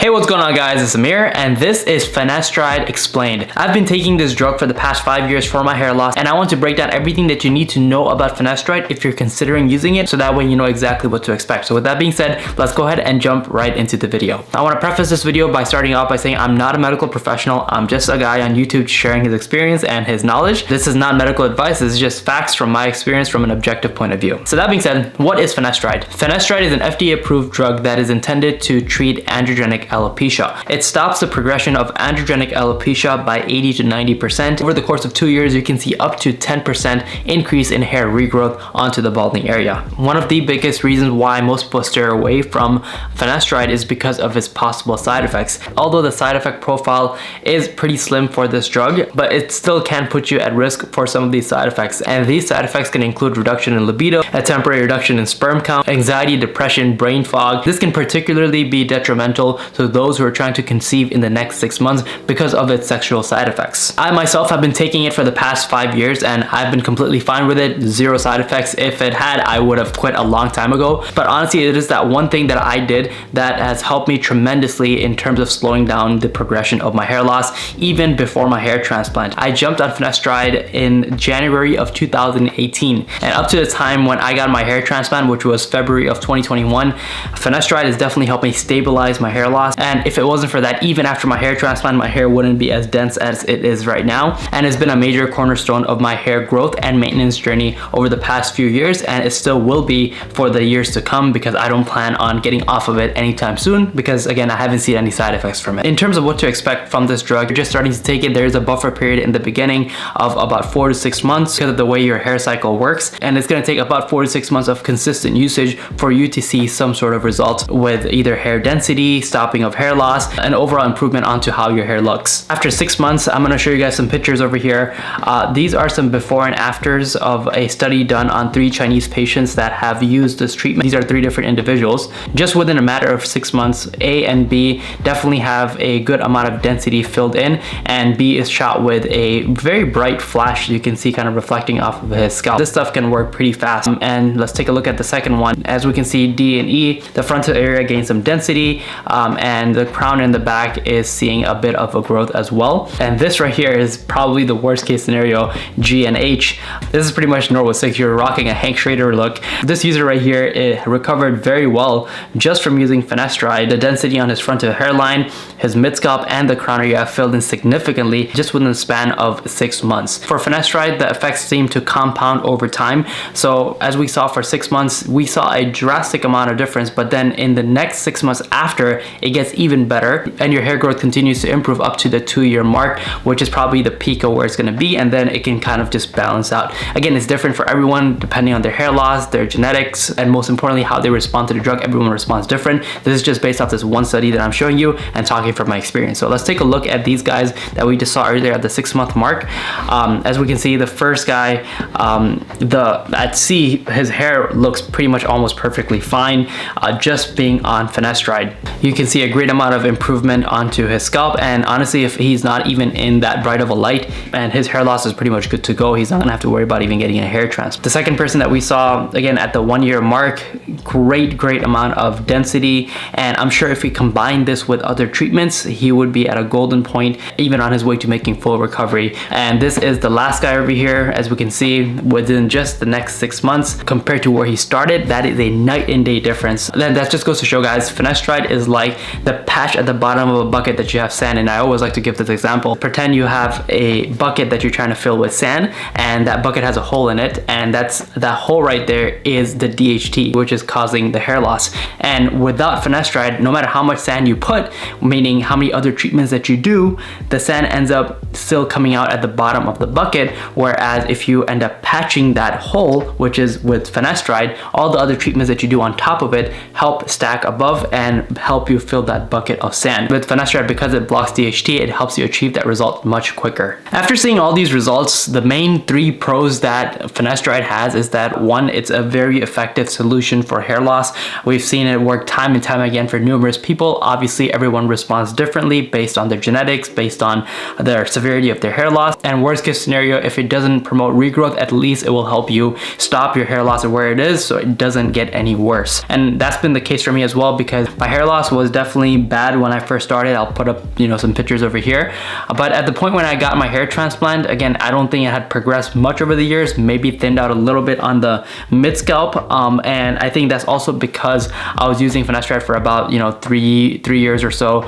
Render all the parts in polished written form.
Hey, what's going on guys, it's Amir and this is Finasteride Explained. I've been taking this drug for the past 5 years for my hair loss and I want to break down everything that you need to know about Finasteride if you're considering using it so that way you know exactly what to expect. So with that being said, let's go ahead and jump right into the video. I want to preface this video by starting off by saying I'm not a medical professional. I'm just a guy on YouTube sharing his experience and his knowledge. This is not medical advice, this is just facts from my experience from an objective point of view. So that being said, what is Finasteride? Finasteride is an FDA approved drug that is intended to treat androgenic alopecia. It stops the progression of androgenic alopecia by 80 to 90%. Over the course of 2 years, you can see up to 10% increase in hair regrowth onto the balding area. One of the biggest reasons why most people steer away from Finasteride is because of its possible side effects. Although the side effect profile is pretty slim for this drug, but it still can put you at risk for some of these side effects. And these side effects can include reduction in libido, a temporary reduction in sperm count, anxiety, depression, brain fog. This can particularly be detrimental to those who are trying to conceive in the next 6 months because of its sexual side effects. I myself have been taking it for the past 5 years and I've been completely fine with it, zero side effects. If it had, I would have quit a long time ago. But honestly, it is that one thing that I did that has helped me tremendously in terms of slowing down the progression of my hair loss, even before my hair transplant. I jumped on Finasteride in January of 2018, and up to the time when I got my hair transplant, which was February of 2021, Finasteride has definitely helped me stabilize my hair loss. And if it wasn't for that, even after my hair transplant, my hair wouldn't be as dense as it is right now. And it's been a major cornerstone of my hair growth and maintenance journey over the past few years, and it still will be for the years to come because I don't plan on getting off of it anytime soon because again, I haven't seen any side effects from it. In terms of what to expect from this drug, you're just starting to take it. There is a buffer period in the beginning of about 4 to 6 months because of the way your hair cycle works, and it's going to take about 4 to 6 months of consistent usage for you to see some sort of result with either hair density, stopping of hair loss, and overall improvement onto how your hair looks. After 6 months, I'm going to show you guys some pictures over here. These are some before and afters of a study done on 3 Chinese patients that have used this treatment. These are 3 different individuals. Just within a matter of 6 months, A and B definitely have a good amount of density filled in, and B is shot with a very bright flash you can see kind of reflecting off of his scalp. This stuff can work pretty fast. And let's take a look at the second one. As we can see, D and E, the frontal area gains some density, and the crown in the back is seeing a bit of a growth as well. And this right here is probably the worst case scenario, G and H. This is pretty much normal. So if you're rocking a Hank Schrader look, this user right here, it recovered very well just from using Finasteride. The density on his frontal hairline, his mid-scalp, and the crown area filled in significantly just within the span of 6 months. For Finasteride, the effects seem to compound over time. So as we saw for 6 months, we saw a drastic amount of difference, but then in the next 6 months after, it gets even better and your hair growth continues to improve up to the 2-year mark, which is probably the peak of where it's going to be, and then it can kind of just balance out. Again, it's different for everyone depending on their hair loss, their genetics, and most importantly how they respond to the drug. Everyone responds different. This is just based off this one study that I'm showing you and talking from my experience. So let's take a look at these guys that we just saw earlier at the 6-month mark. As we can see, the first guy, at C, his hair looks pretty much almost perfectly fine just being on Finasteride. You can see a great amount of improvement onto his scalp, and honestly, if he's not even in that bright of a light and his hair loss is pretty much good to go, he's not gonna have to worry about even getting a hair transplant. The second person that we saw, again at the 1-year mark, great amount of density, and I'm sure if we combine this with other treatments, he would be at a golden point, even on his way to making full recovery. And this is the last guy over here. As we can see, within just the next 6 months compared to where he started, that is a night and day difference. Then that just goes to show, guys, Finasteride is like the patch at the bottom of a bucket that you have sand in. I always like to give this example. Pretend you have a bucket that you're trying to fill with sand, and that bucket has a hole in it, and that hole right there is the DHT, which is causing the hair loss. And without Finasteride, no matter how much sand you put, meaning how many other treatments that you do, the sand ends up still coming out at the bottom of the bucket. Whereas if you end up patching that hole, which is with Finasteride, all the other treatments that you do on top of it help stack above and help you fill that bucket of sand. With Finasteride, because it blocks DHT, it helps you achieve that result much quicker. After seeing all these results, the main 3 pros that Finasteride has is that 1, it's a very effective solution for hair loss. We've seen it work time and time again for numerous people. Obviously, everyone responds differently based on their genetics, based on their severity of their hair loss. And worst case scenario, if it doesn't promote regrowth, at least it will help you stop your hair loss at where it is so it doesn't get any worse. And that's been the case for me as well, because my hair loss was definitely definitely bad when I first started. I'll put up, you know, some pictures over here. But at the point when I got my hair transplant, again, I don't think it had progressed much over the years, maybe thinned out a little bit on the mid scalp. And I think that's also because I was using Finasteride for about, you know, three years or so,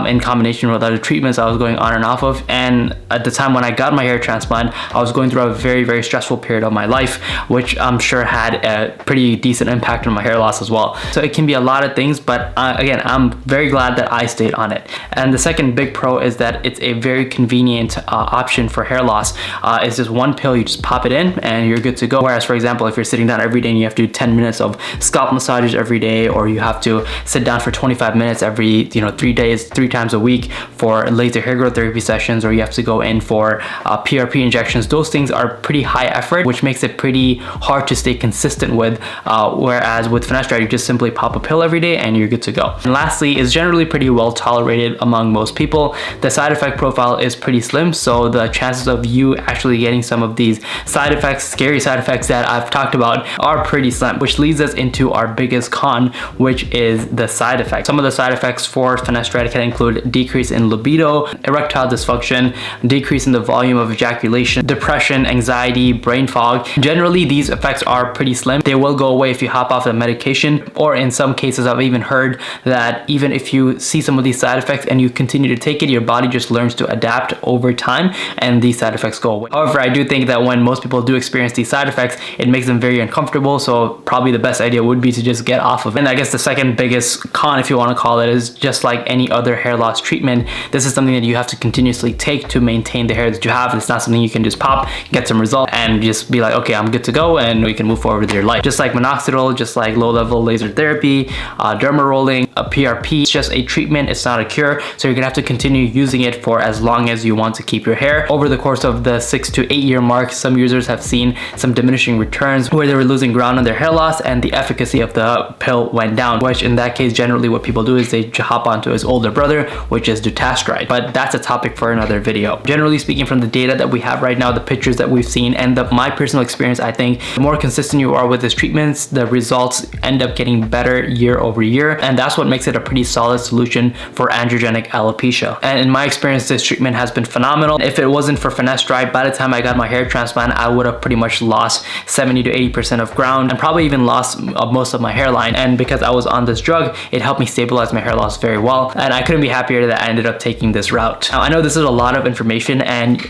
in combination with other treatments I was going on and off of. And at the time when I got my hair transplant, I was going through a very, very stressful period of my life, which I'm sure had a pretty decent impact on my hair loss as well. So it can be a lot of things, but again, I'm very glad that I stayed on it. And the second big pro is that it's a very convenient option for hair loss. It's just one pill, you just pop it in and you're good to go. Whereas, for example, if you're sitting down every day and you have to do 10 minutes of scalp massages every day, or you have to sit down for 25 minutes every, you know, 3 days, 3 times a week for laser hair growth therapy sessions, or you have to go in for PRP injections, those things are pretty high effort, which makes it pretty hard to stay consistent with. Whereas with Finasteride, you just simply pop a pill every day and you're good to go. And lastly, is generally pretty well tolerated among most people. The side effect profile is pretty slim, so the chances of you actually getting some of these side effects, scary side effects that I've talked about, are pretty slim, which leads us into our biggest con, which is the side effects. Some of the side effects for Finasteride can include decrease in libido, erectile dysfunction, decrease in the volume of ejaculation, depression, anxiety, brain fog. Generally, these effects are pretty slim. They will go away if you hop off the medication, or in some cases, I've even heard that even if you see some of these side effects and you continue to take it, your body just learns to adapt over time and these side effects go away. However, I do think that when most people do experience these side effects, it makes them very uncomfortable, so probably the best idea would be to just get off of it. And I guess the second biggest con, if you want to call it, is just like any other hair loss treatment, this is something that you have to continuously take to maintain the hair that you have. It's not something you can just pop, get some results, and just be like, okay, I'm good to go, and we can move forward with your life. Just like minoxidil, just like low-level laser therapy, derma rolling, a PRP, it's just a treatment, it's not a cure, so you're gonna have to continue using it for as long as you want to keep your hair. Over the course of the 6 to 8 year mark, some users have seen some diminishing returns where they were losing ground on their hair loss and the efficacy of the pill went down, which in that case, generally what people do is they hop onto his older brother, which is dutasteride. But that's a topic for another video. Generally speaking, from the data that we have right now, the pictures that we've seen, and my personal experience, I think the more consistent you are with these treatments, the results end up getting better year over year, and that's what makes it a pretty solid solution for androgenic alopecia. And in my experience, this treatment has been phenomenal. If it wasn't for Finasteride, by the time I got my hair transplant, I would have pretty much lost 70 to 80% of ground and probably even lost most of my hairline. And because I was on this drug, it helped me stabilize my hair loss very well, and I couldn't be happier that I ended up taking this route. Now, I know this is a lot of information, and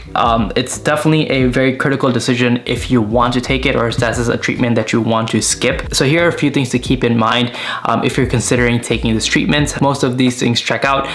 it's definitely a very critical decision if you want to take it or if this is a treatment that you want to skip. So here are a few things to keep in mind if you're considering taking this treatment. Most of these things check out,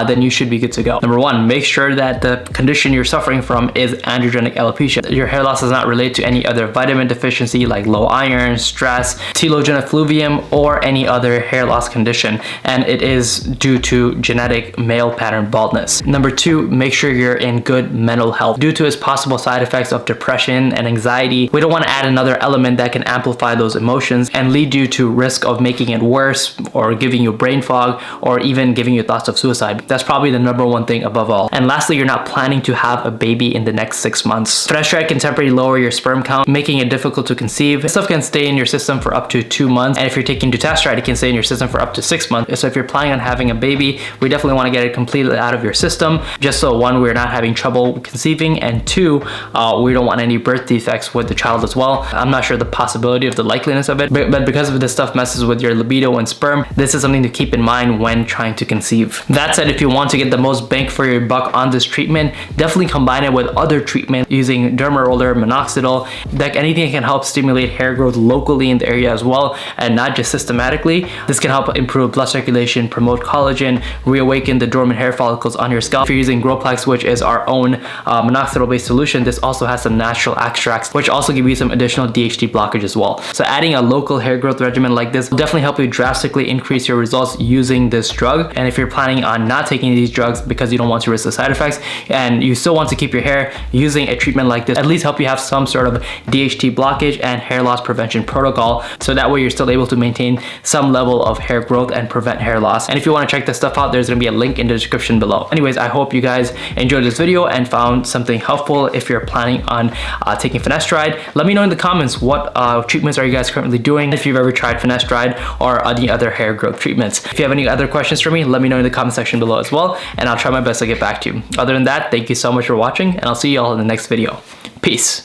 then you should be good to go. Number one, make sure that the condition you're suffering from is androgenic alopecia. Your hair loss does not relate to any other vitamin deficiency like low iron, stress, telogen effluvium, or any other hair loss condition, and it is due to genetic male pattern baldness. Number two, make sure you're in good mental health. Due to its possible side effects of depression and anxiety, we don't want to add another element that can amplify those emotions and lead you to risk of making it worse, or giving you brain fog, or even giving you thoughts of suicide. That's probably the number one thing above all. And lastly, you're not planning to have a baby in the next 6 months. Finasteride can temporarily lower your sperm count, making it difficult to conceive. This stuff can stay in your system for up to 2 months, and if you're taking dutasteride, it can stay in your system for up to 6 months. So if you're planning on having a baby, we definitely want to get it completely out of your system, just so one, we're not having trouble conceiving, and two, we don't want any birth defects with the child as well. I'm not sure the possibility of the likeliness of it, but because of this stuff messes with your libido and sperm, this is something to keep in mind when trying to conceive. That said, if you want to get the most bang for your buck on this treatment, definitely combine it with other treatment using derma roller, minoxidil, like anything that can help stimulate hair growth locally in the area as well, and not just systematically. This can help improve blood circulation, promote collagen, reawaken the dormant hair follicles on your scalp. If you're using Growplex, which is our own minoxidil based solution, this also has some natural extracts which also give you some additional DHT blockage as well. So adding a local hair growth regimen like this will definitely help you drastically increase your results using this drug. And if you're planning on not taking these drugs because you don't want to risk the side effects and you still want to keep your hair, using a treatment like this at least help you have some sort of DHT blockage and hair loss prevention protocol, so that way you're still able to maintain some level of hair growth and prevent hair loss. And if you want to check this stuff out, there's going to be a link in the description below. Anyways, I hope you guys enjoyed this video and found something helpful. If you're planning on taking Finasteride, let me know in the comments what treatments are you guys currently doing, if you've ever tried Finasteride or any other hair growth treatments. If you have any any other questions for me, let me know in the comment section below as well, and I'll try my best to get back to you. Other than that, thank you so much for watching, and I'll see you all in the next video. Peace.